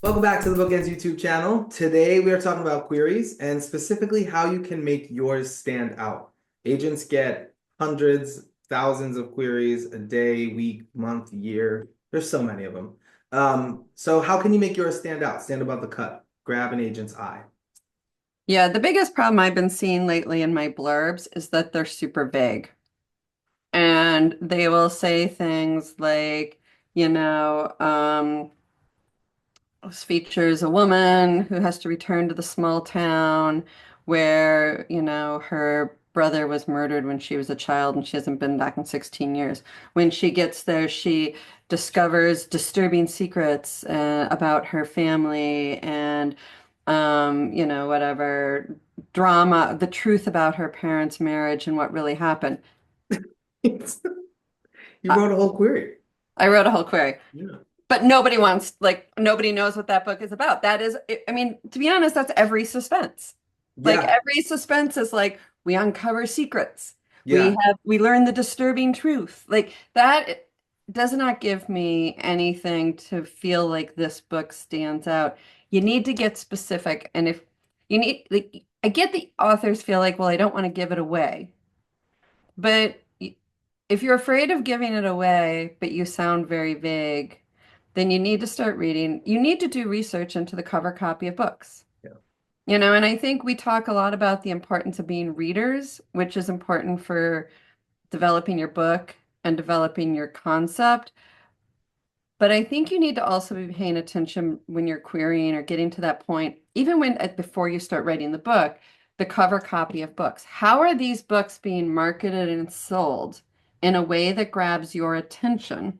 Welcome back to the BookEnds YouTube channel. Today we are talking about queries and specifically how you can make yours stand out. Agents get hundreds, thousands of queries a day, week, month, year. There's so many of them. So how can you make yours stand out? Stand above the cut. Grab an agent's eye. Yeah, the biggest problem I've been seeing lately in my blurbs is that they're super vague. And they will say things like, you know, this features a woman who has to return to the small town where, her brother was murdered when she was a child and she hasn't been back in 16 years. When she gets there, she discovers disturbing secrets about her family and, whatever drama, the truth about her parents' marriage and what really happened. You I, wrote a whole query. I wrote a whole query. Yeah. But nobody knows what that book is about. That is, I mean, to be honest, that's every suspense. Like Yeah. every suspense is like, we uncover secrets. Yeah. We learn the disturbing truth. Like that does not give me anything to feel like this book stands out. You need to get specific. And if you need, like, I get the authors feel like, well, I don't want to give it away. But if you're afraid of giving it away, but you sound very vague, then you need to start reading. You need to do research into the cover copy of books. Yeah. And I think we talk a lot about the importance of being readers, which is important for developing your book and developing your concept. But I think you need to also be paying attention when you're querying or getting to that point, even before you start writing the book, the cover copy of books. How are these books being marketed and sold in a way that grabs your attention?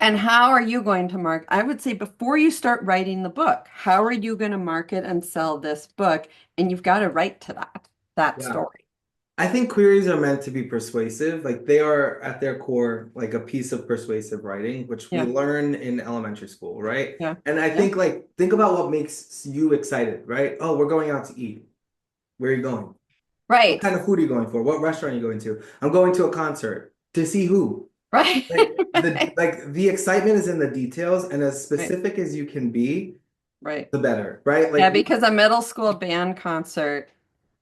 And how are you going to I would say before you start writing the book, how are you going to market and sell this book? And you've got to write to that Yeah. story. I think queries are meant to be persuasive. Like they are at their core, like a piece of persuasive writing, which we Yeah, learn in elementary school, right? yeah, And I yeah. think think about what makes you excited, right? Oh, we're going out to eat. Where are you going? What Right, kind of food are you going for? What restaurant are you going to? I'm going to a concert. To see who? right, The excitement is in the details, and as right, specific as you can be, right. the better, right? Yeah, because a middle school band concert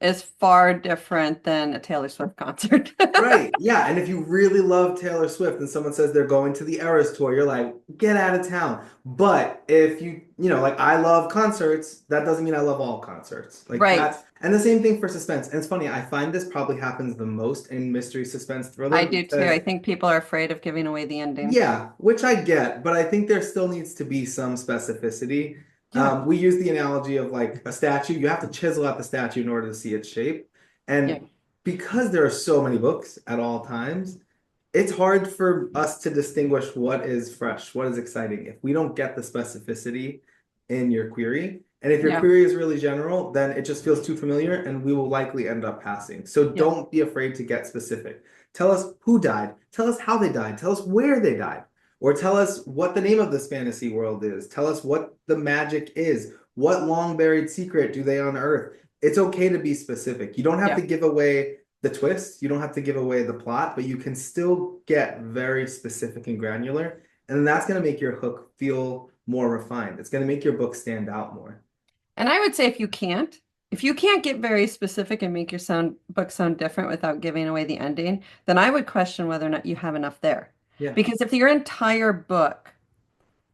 is far different than a Taylor Swift concert. Right. Yeah. And if you really love Taylor Swift and someone says they're going to the Eras tour, you're like, get out of town. But if like I love concerts, that doesn't mean I love all concerts. Like Right. that's, and the same thing for suspense. And it's funny, I find this probably happens the most in mystery suspense I thriller do too. because, I think people are afraid of giving away the ending. yeah, which I get, but I think there still needs to be some specificity. Yeah, We use the analogy of like a statue. You have to chisel out the statue in order to see its shape. yeah, And because there are so many books at all times, it's hard for us to distinguish what is fresh, what is exciting, if we don't get the specificity in your query. And if your yeah, query is really general, then it just feels too familiar and we will likely end up passing. So yeah. don't be afraid to get specific. Tell us who died, tell us how they died, tell us where they died, or tell us what the name of this fantasy world is, tell us what the magic is, what long buried secret do they unearth. It's okay to be specific. You don't have Yeah. to give away the twist. You don't have to give away the plot, but you can still get very specific and granular. And that's going to make your hook feel more refined. It's going to make your book stand out more. And I would say if you can't get very specific and make your book sound different without giving away the ending, then I would question whether or not you have enough there. Yeah. Because if your entire book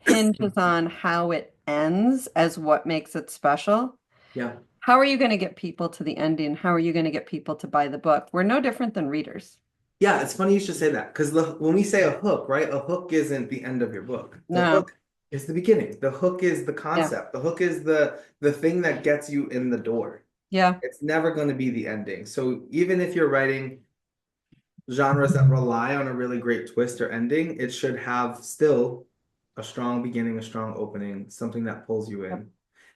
hinges on how it ends as what makes it special, Yeah. how are you going to get people to the ending? How are you going to get people to buy the book? We're no different than readers. Yeah, it's funny you should say that because when we say a hook, right? A hook isn't the end of your book. The No. hook is the beginning. The hook is the Yeah. concept. The hook is the thing that gets you in the door. Yeah. It's never going to be the ending. So even if you're writing genres that rely on a really great twist or ending, it should have still a strong beginning, a strong opening, something that pulls you Yep. in.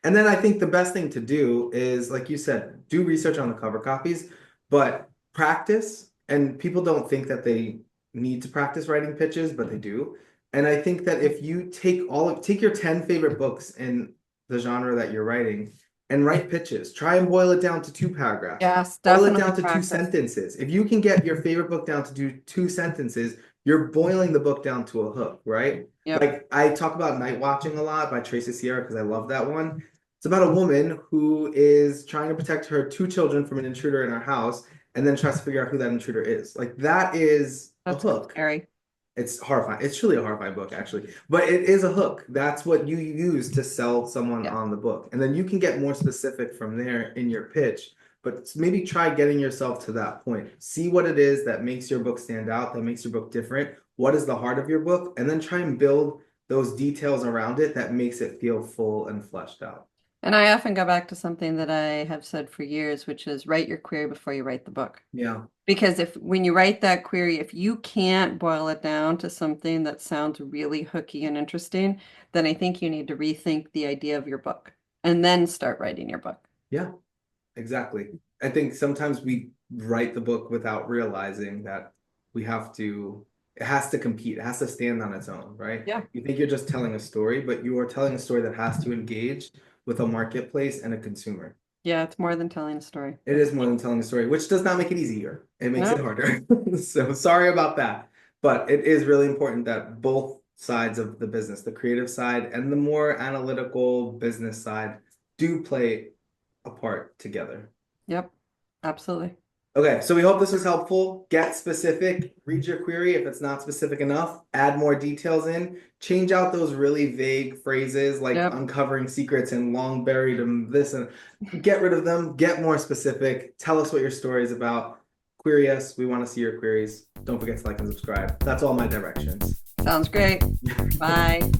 And then I think the best thing to do is, like you said, do research on the cover copies, but practice. And people don't think that they need to practice writing pitches, but they do. And I think that if you take your 10 favorite books in the genre that you're writing and write pitches. Try and boil it down to 2 paragraphs. Yes, Boil it definitely down to two practice. sentences. If you can get your favorite book down to do 2 sentences, you're boiling the book down to a hook, right? Yep. Like I talk about Night Watching a lot by Tracy Sierra because I love that one. It's about a woman who is trying to protect her 2 children from an intruder in her house and then tries to figure out who that intruder is. Like that is a That's hook. scary. It's horrifying. It's truly a horrifying book, actually. But it is a hook. That's what you use to sell someone Yeah. on the book. And then you can get more specific from there in your pitch. But maybe try getting yourself to that point. See what it is that makes your book stand out, that makes your book different. What is the heart of your book? And then try and build those details around it that makes it feel full and fleshed out. And I often go back to something that I have said for years, which is write your query before you write the book. Yeah. Because when you write that query, if you can't boil it down to something that sounds really hooky and interesting, then I think you need to rethink the idea of your book and then start writing your book. Yeah, exactly. I think sometimes we write the book without realizing that it has to compete, it has to stand on its own, right? Yeah. You think you're just telling a story, but you are telling a story that has to engage with a marketplace and a consumer. Yeah, it's more than telling a story. It is more than telling a story, which does not make it easier. It makes it No. harder. So sorry about that. But it is really important that both sides of the business, the creative side and the more analytical business side, do play a part together. Yep, absolutely. Okay, so we hope this was helpful. Get specific, read your query. If it's not specific enough, add more details in. Change out those really vague phrases like Yep. uncovering secrets and long buried and this, and get rid of them. Get more specific. Tell us what your story is about. Query us. We want to see your queries. Don't forget to like and subscribe. That's all my directions. Sounds great. Bye.